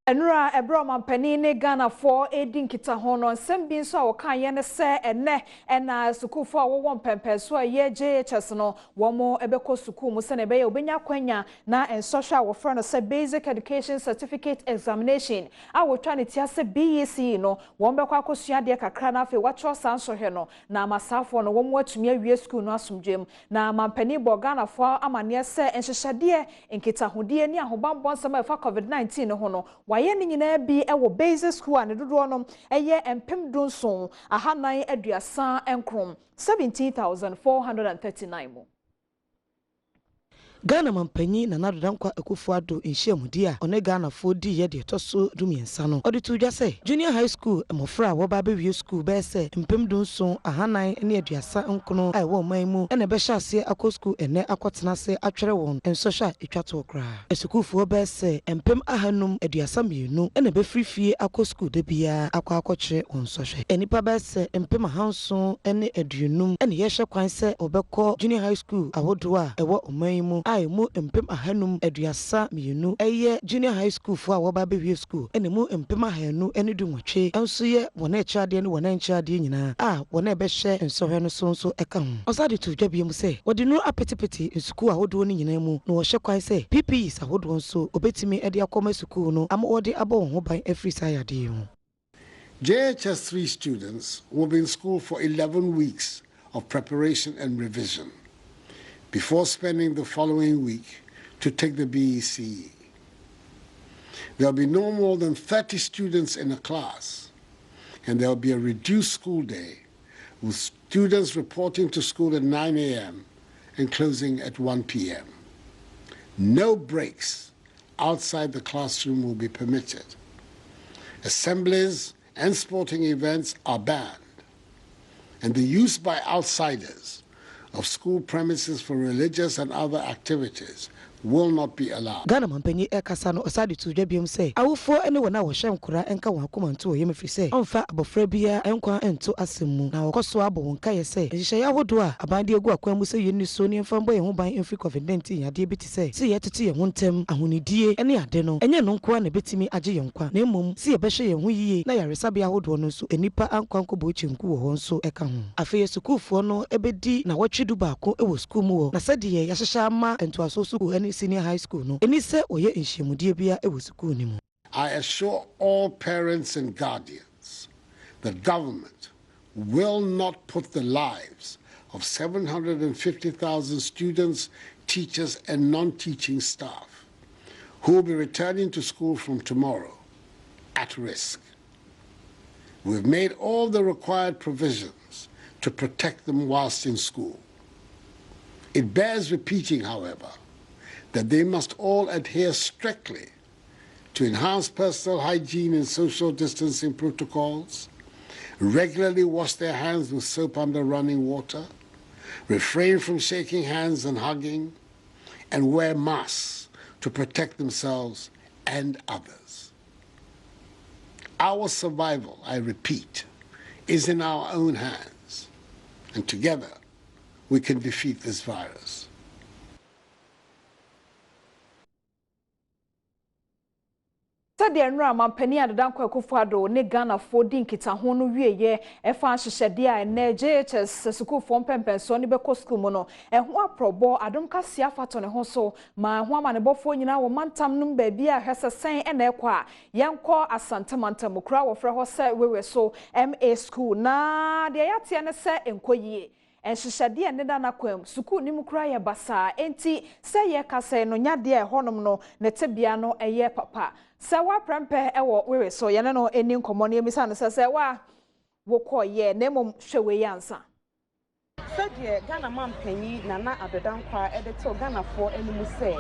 Enura ebro mampani ne Ghana for edin kita hono nsem bi nso a wokan ye ne se ene na sukufo a wo mpempe so a ye JHS no womo ebeko suku mu se ne be ye obenya kwanya na ensosha wo front se basic education certificate examination a wo twa ne tia se BEC no wo mbeko akosua de kakra na afi wacho sanso he no na masafo no womo atumi awie school no asomdwem na mampani bo Ghana for amane se enhyehyade nkita hodie ni ahobambo nsem a fa COVID-19 ho no waye ni nyina bi ewo basic school ane dodo no eye empem donson ahanan aduasa enkrom 17,439 mo. Ghana mampanyi na nadodankwa Akufo-Addo nhyiamudi a one Ghana fo di ye de toso dumiensa no odi tudwa se junior high school emofra wo ba bewie school be se mpem donson ahanan ne aduasa nkono ai wo man mu ene be hyase akọ school ene akotena se atwere won ensosha etwato kra esukufo be se mpem ahanum aduasa mienu ene be frifie akọ school de bia akọ won sohwe enipa be se mpem ahanson ene adunum ene ye hye kwan se obekọ junior high school ahodo a ewo oman mu ai mu mpem ahanum aduasa mienu eye junior high school fo a wo ba bewie school ene mu mpem ahanu ene dunwotwe enso ye wona echiade ne wona enchiade nyina a wona ebe hye ensohwe no so eka ho osade to dwa biem se wodi no apetipeti school ahodo ne nyina mu no wo hye kwan se PPEs ahodo nso obetimi ede akoma school no am wodi abo ho ban afri sayade ho. JHS 3 students will be in school for 11 weeks of preparation and revision before spending the following week to take the BEC. There will be no more than 30 students in a class, and there will be a reduced school day with students reporting to school at 9 a.m. and closing at 1 p.m. No breaks outside the classroom will be permitted. Assemblies and sporting events are banned, and the use by outsiders of school premises for religious and other activities will not be allowed. Ghana mampanyi ekasa no osade to dwa biem se awofo ene wona wo hye nkura enka won akoma nto yem fi se onfa abofra bia enkwa ento asemu na wokoso abo wonka ye se hye yahodo a abande egu akwan mu se yeni so ne mfa mbo ye ho ban enfri COVID-19 yade bi ti se yetete ye ho ntem ahonidie ene ade no enye no nko na betimi age ye nkwa na emom se ye behye ye ho yiye na yaresabe yahodo no so enipa ankwa nkobo chenku wo ho nso eka ho afi sukufo no ebedi na wotwe dubaako ewo school mu wo na sede ye yahyehya ama ento aso school senior high school no eni se oye nhyiamudie bia ewo school ni mu. I assure all parents and guardians that government will not put the lives of 750,000 students, teachers and non-teaching staff who will be returning to school from tomorrow at risk. We've made all the required provisions to protect them whilst in school. It bears repeating, however, that they must all adhere strictly to enhanced personal hygiene and social distancing protocols, regularly wash their hands with soap under running water, refrain from shaking hands and hugging, and wear masks to protect themselves and others. Our survival, I repeat, is in our own hands, and together we can defeat this virus. Sade enra mampani adodankwa Akufo-Addo ne Ghana fo di nkita ho no wieye efa hyehyede a na JHS school fo mpempenso ne beko school mu no eho aprobo Adom Kasee afato ne ho so ma ho ama ne bofo nyina wo mantam num ba bia hwese sen ena ekwa yenko Asante mantam kura wo frɛ ho se Weweso MA School na de yate ne se enkoyie enhyehyade ne da nakwam school ni mukura ye basa enti se ye kase no nyade e honom no ne tebia no eye papa se wa prempe ewo Weweso ye no eni nkomo ne emisa no se wa wo koye na mom hwewe yansa Sadie Ghana mampanyi nana adodankwa edeto Ghana fo enimu se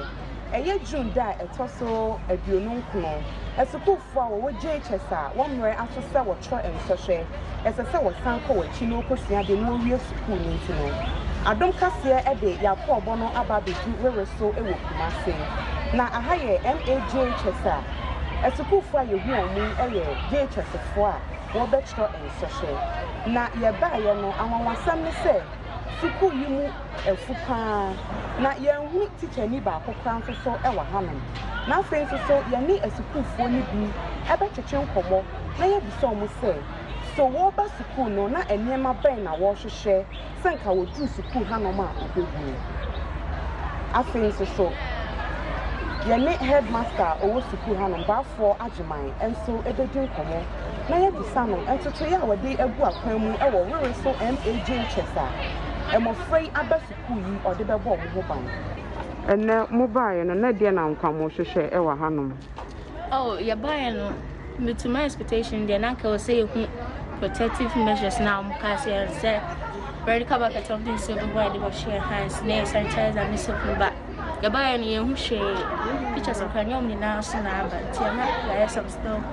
eye June da etoso aduonu nkono esukufo a wo JHS a wonre aso se wo tro ensohwe esese wo sanko wo chi no kosua de no wie school ni ntino Adom Kasee ede yakọ obo no ababedu Weweso ewo Kumase na ahaye MAJHS a esukufo a yehu omu eye JHS fo a wo betro ensohwe na ye ba ye no anwanwasam ne se school yi mu efupa na yenhu teacher ni ba akokran so e wa hanom na afei so ye a school fo ni bi ebe twetwe nkomo na ye bi so mo say so wo ba school no na enema ben na wo hwehwe senka wo du school hanom a obehu afei so ye headmaster owo school hanom ba for agiman enso ededi nkomo na ye bi sano entoto ya wode egu akwan mu e wo Weweso MA Chesa emo free aba school yi ode bebo mo ban enne mobile no na de na nkwamo hwehwe e wa hanom oh ya buy no me to my expectation de na ka say hu protective measures now Kasee say very cover ka something so before they share hands na sanitize and so back ya buy no ye hu share pictures of kanyom ni na so na aba ti na ya some stuff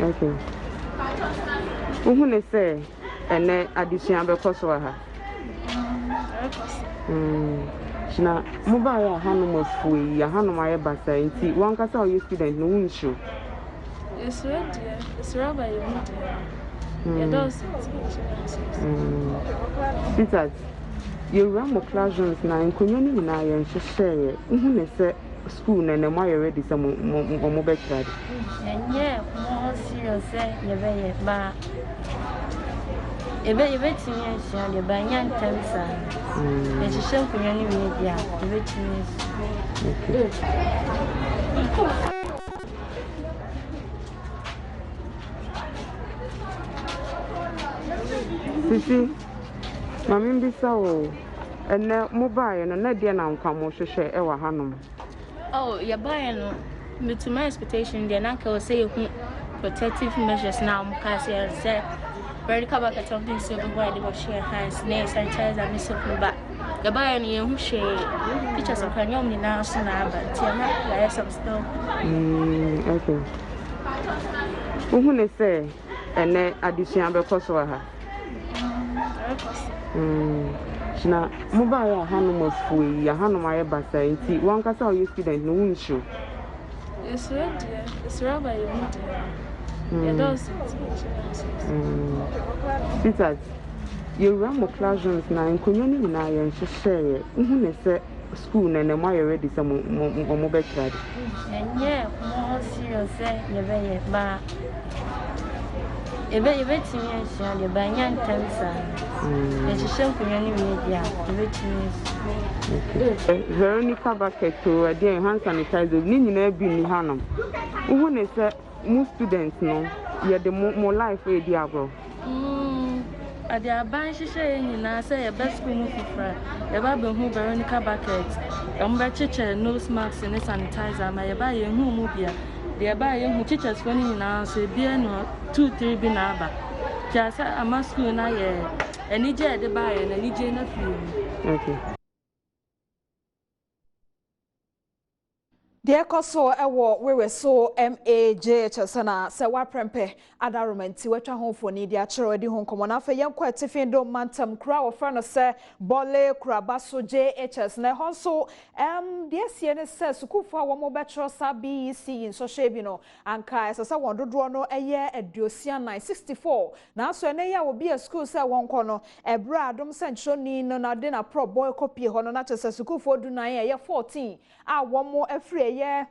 okay uhu ne say ene addition be koso ha na mobile hanom afuyi ya hanom aye basa nti wan kasa o student no won show it's red it's rubber you want yeah does Peter you ram classrooms na nkonyo ni na ye nhwehwe uhu ne say school na mo aye ready say mo be trade yeah more serious ye be ba ebe tinye sia de banya ntemsa e hihye nkonya ni we dia ebe tinye sisi mami mbisa o ene mobile no na de na nkwamo hwehwe e wa hanom oh ya buy no me to my expectation de na ka say hu protective measures now Kasee say very cover ka something so before they share hands na sanitize and so back ya buy no ye hu share pictures of kanyom ni na so na aba ti na ya some stuff okay uhu ne say ene addition be koso ha na mobile hanom afuyi ya hanom aye basa nti wan kasa o student no won show it's red it's rubber you want yeah does Peter you ram classrooms na nkonyo ni na ye nhwehwe uhu ne say school na mo aye ready say mo be trade yeah more serious ye be ba ebe tinye sia de banya ntemsa e hihye nkonya ni we dia ebe tinye Veronica bucket to ade hand sanitizer ni nyina bi ni hanom uhu ne say mu students no ye de mo life e di agro ade aban hihye nyina say ye best school mu fufra ye ba be hu Veronica bucket be cheche nose mask and sanitizer ma ye ba ye hu mu bia de ba ye hu teachers for ni nyina so bia no 2-3 bi na aba jasa ama school na ye enije de ba ye na enije na fi okay De koso ewo Weweso MA Chesana se wa prempe adaromenti wetwa honfoni de akere di honkomo na afa yenko atifindo mantam kura wo fra no se bole kurabaso JHS na honso de sie ne se sukufo a wo mo betro sa BEC in so shebi no anka esesa won dodo no eye aduosia 964 na so ene ya wo bia school se wonko no ebra Adom sentroni no na de na pro boy copy ho no na chese sukufo du na eye 14 a wo mo afre ye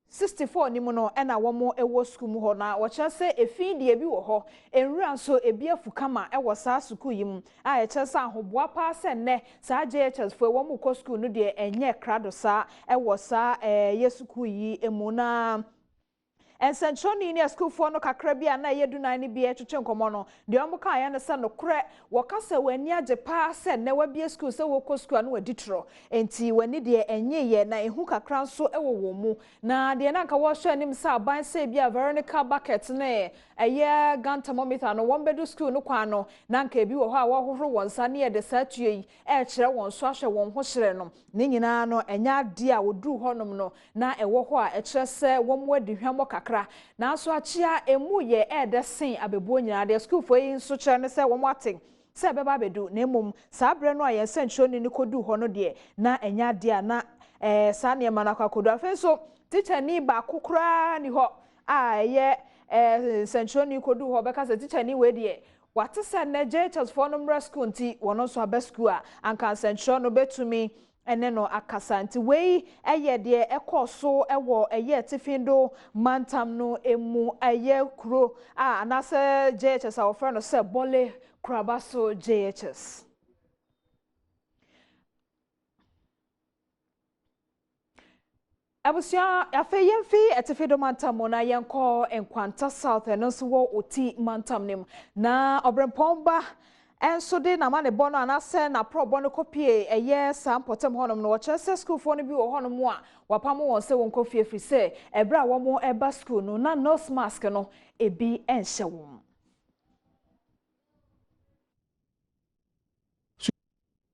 64 ni mu no ena wo mo ewo school mu ho na wo kya se efi de ebi wo ho enwura so ebi afukama ewo sa school yim a ye kya sa ahoboa pa se ne sa JHS fo wo mu ko school no de enye krado sa ewo sa ye school yi emuna ensentroni ni school for no kakra bia na yedunan ni bia twetwe nkomo no de omo kan ya ne se no kre wo kasa wani age pa se ne wa bia school se wo ko school no wadi tro enti wani de enye ye na ehu kakra nso ewo wo mu na de na nka wo hwe anim se aban se bia Veronica bucket ne eye gun thermometer no won bedu school no kwa no na nka ebi wo ho a wo hohoro won sa ne ye de satue yi e kire won so ahwe won ho hire no ne nyina no enya de a woduru honom no na ewo ho a e kire se wo mu adi hwamo kakra na so achia emu ye edesen abebuo nyina de school for yin so kire ne se wo mate se beba bedu na emom sa bre no aye sentroni ni kodu ho no de na enya de a na sa ne ma na kwakodu afen so teacher ni ba kokura ni ho a ye sentroni kodu ho beka se teacher ni we de What is a JHS for number school nti wono so abe school a anka nsentro no betumi ene no akasa nti wei eye de ekoso ewo eye tifindo mantam no emu eye kuro anase JHS our friend no say bole krabaso JHS. Abusia afe yemfi etifido mantam na yenko enkwanta south enso wo oti mantam nim na obrempomba enso de na mane bono anase na pro bono kopie eye sampotem honom no chese school fo no bi wo honom a wapamo won se won kofie fri se ebra wo mo eba school no na nose mask no ebi enhye won.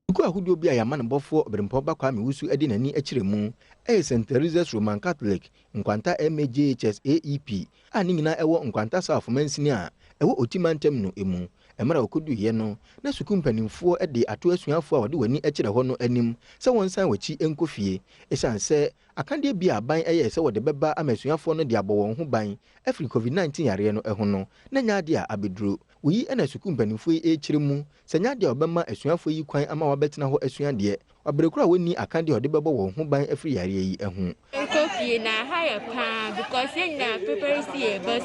Suku ahudio bi ayama nbofo obrempomba kwa Weweso edi nani akiremu St. Teresa's Roman Catholic nkwanta MAJHS AEP ani nyina ewo nkwanta South Mansini a ewo otimantem no emu emra okoduye no na suku mpanimfo ede ato asuafo a wode wani akire ho no anim se wonsan wachi enkofie esanse akande bi aban eye se wode beba amasuafo no de abo won ho ban afri COVID-19 yare no eho no na nyaade a abeduro wuyi ena suku mpanimfo e kiremu se nyaade a obema asuafo yi kwan ama wabetena ho asuade Abrekura woni akande ode bebo wo ho ban afri yare yi ehu Kofi na higher pa because na prepare see bus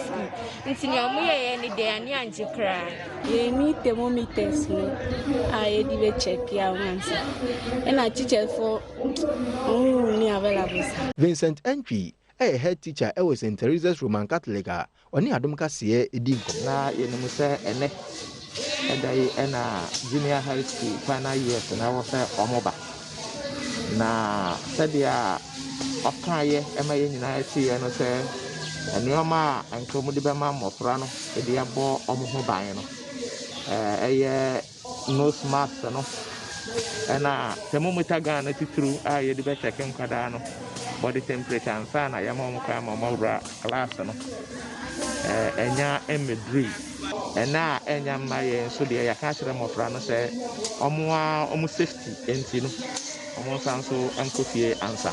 nti ni omo ye ni de ani anjekra ye ni thermometers no I di be check ya once and I teacher for ni available. Vincent Entry head teacher at St. Teresa's Roman Catholic oni Adom Kasee edi nkom na yenemu se ene edai ena junior high school final year na wo se omoba na sadia okaye ema ye nyina ati ye no se enioma enkomu de bema mofra no edi abo omo ho ban no eye nose mask no ena thermometer gan na titru a ye de be check nkwada no body temperature ansa na yama omo kwa mama bra class no enya emedri ena enya maye so de ya ka kire mofra no se omo safety enti no omo sanso ankofie ansa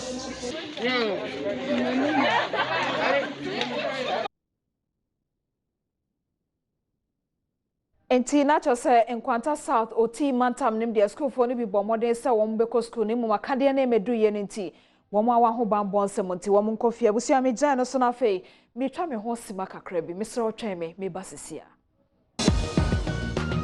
Enti na cho se enkwanta south oti mantam nim de school fo no bi bomode se won beko school ni mu makade na emedu ye nti won awa ho bambon se monti won nkofie abusia me gyan no so na fe me twa me ho sima kakra bi me sro twɛn me basisia